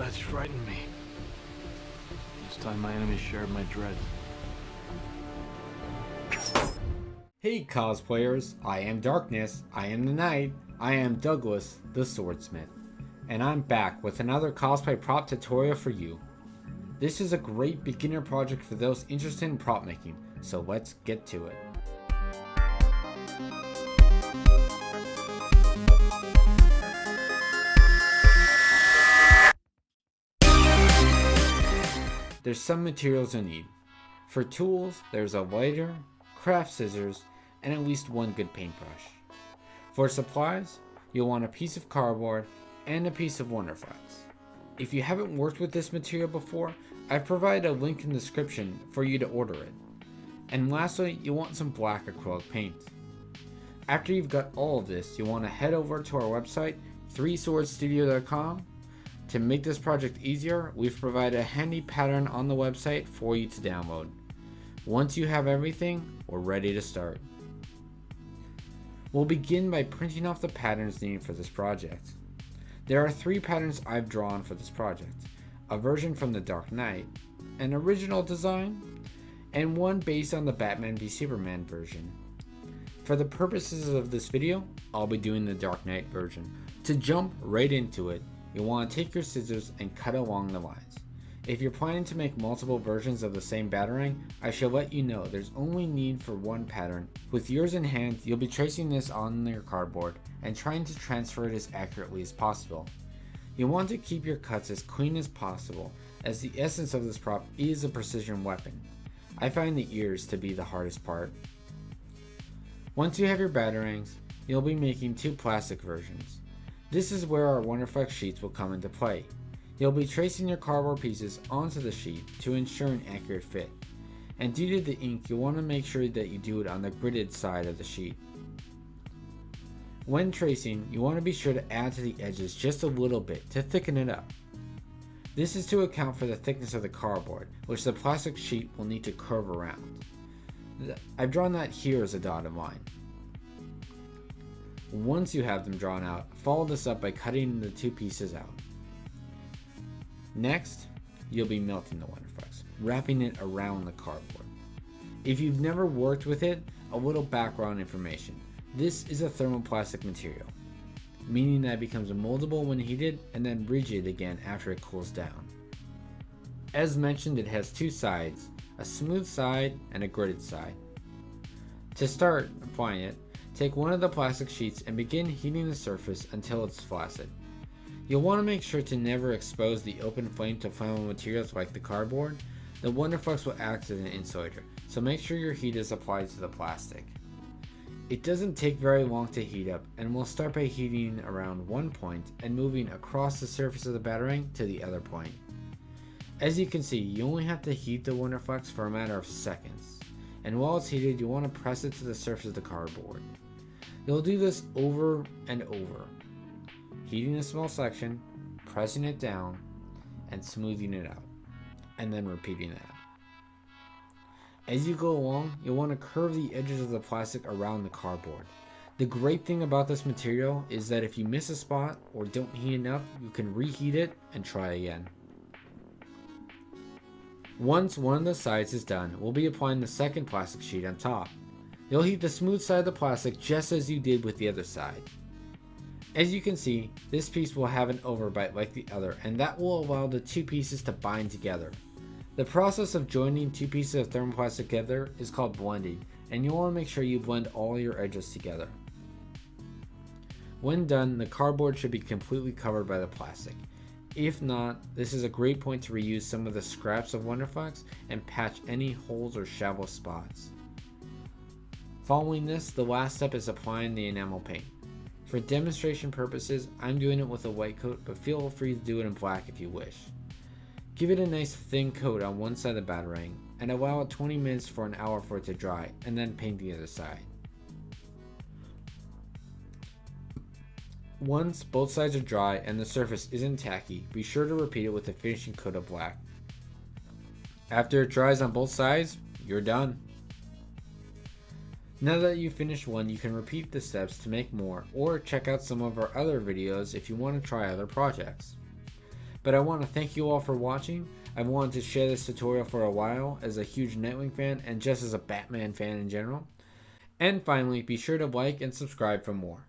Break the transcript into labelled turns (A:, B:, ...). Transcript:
A: That's frightened me. This time my enemies shared my dread.
B: Hey cosplayers, I am Darkness, I am the Knight, I am Douglas, the Swordsmith, and I'm back with another cosplay prop tutorial for you. This is a great beginner project for those interested in prop making, so let's get to it. There's some materials you'll need. For tools, there's a lighter, craft scissors, and at least one good paintbrush. For supplies, you'll want a piece of cardboard and a piece of Wonderflex. If you haven't worked with this material before, I've provided a link in the description for you to order it. And lastly, you'll want some black acrylic paint. After you've got all of this, you'll want to head over to our website, 3swordstudio.com. To make this project easier, we've provided a handy pattern on the website for you to download. Once you have everything, we're ready to start. We'll begin by printing off the patterns needed for this project. There are 3 patterns I've drawn for this project, a version from the Dark Knight, an original design, and one based on the Batman v Superman version. For the purposes of this video, I'll be doing the Dark Knight version. To jump right into it, you'll want to take your scissors and cut along the lines. If you're planning to make multiple versions of the same Batarang, I shall let you know there's only need for one pattern. With yours in hand, you'll be tracing this on your cardboard and trying to transfer it as accurately as possible. You'll want to keep your cuts as clean as possible, as the essence of this prop is a precision weapon. I find the ears to be the hardest part. Once you have your Batarangs, you'll be making 2 plastic versions. This is where our Wonderflex sheets will come into play. You'll be tracing your cardboard pieces onto the sheet to ensure an accurate fit. And due to the ink, you'll want to make sure that you do it on the gridded side of the sheet. When tracing, you want to be sure to add to the edges just a little bit to thicken it up. This is to account for the thickness of the cardboard, which the plastic sheet will need to curve around. I've drawn that here as a dotted line. Once you have them drawn out, follow this up by cutting the 2 pieces out. Next, you'll be melting the Wonderflex, wrapping it around the cardboard. If you've never worked with it, a little background information. This is a thermoplastic material, meaning that it becomes moldable when heated and then rigid again after it cools down. As mentioned, it has 2 sides, a smooth side and a gridded side. To start applying it, take one of the plastic sheets and begin heating the surface until it's flaccid. You'll want to make sure to never expose the open flame to flammable materials like the cardboard. The Wonderflex will act as an insulator, so make sure your heat is applied to the plastic. It doesn't take very long to heat up, and we'll start by heating around one point and moving across the surface of the Batarang to the other point. As you can see, you only have to heat the Wonderflex for a matter of seconds, and while it's heated, you want to press it to the surface of the cardboard. You'll do this over and over, heating a small section, pressing it down, and smoothing it out, and then repeating that. As you go along, you'll want to curve the edges of the plastic around the cardboard. The great thing about this material is that if you miss a spot or don't heat enough, you can reheat it and try again. Once one of the sides is done, we'll be applying the second plastic sheet on top. You'll heat the smooth side of the plastic just as you did with the other side. As you can see, this piece will have an overbite like the other, and that will allow the 2 pieces to bind together. The process of joining 2 pieces of thermoplastic together is called blending, and you'll want to make sure you blend all your edges together. When done, the cardboard should be completely covered by the plastic. If not, this is a great point to reuse some of the scraps of Wonderflex and patch any holes or shallow spots. Following this, the last step is applying the enamel paint. For demonstration purposes, I'm doing it with a white coat, but feel free to do it in black if you wish. Give it a nice thin coat on one side of the Batarang, and allow it 20 minutes for an hour for it to dry, and then paint the other side. Once both sides are dry and the surface isn't tacky, be sure to repeat it with a finishing coat of black. After it dries on both sides, you're done. Now that you've finished one, you can repeat the steps to make more, or check out some of our other videos if you want to try other projects. But I want to thank you all for watching. I've wanted to share this tutorial for a while as a huge Nightwing fan and just as a Batman fan in general. And finally, be sure to like and subscribe for more.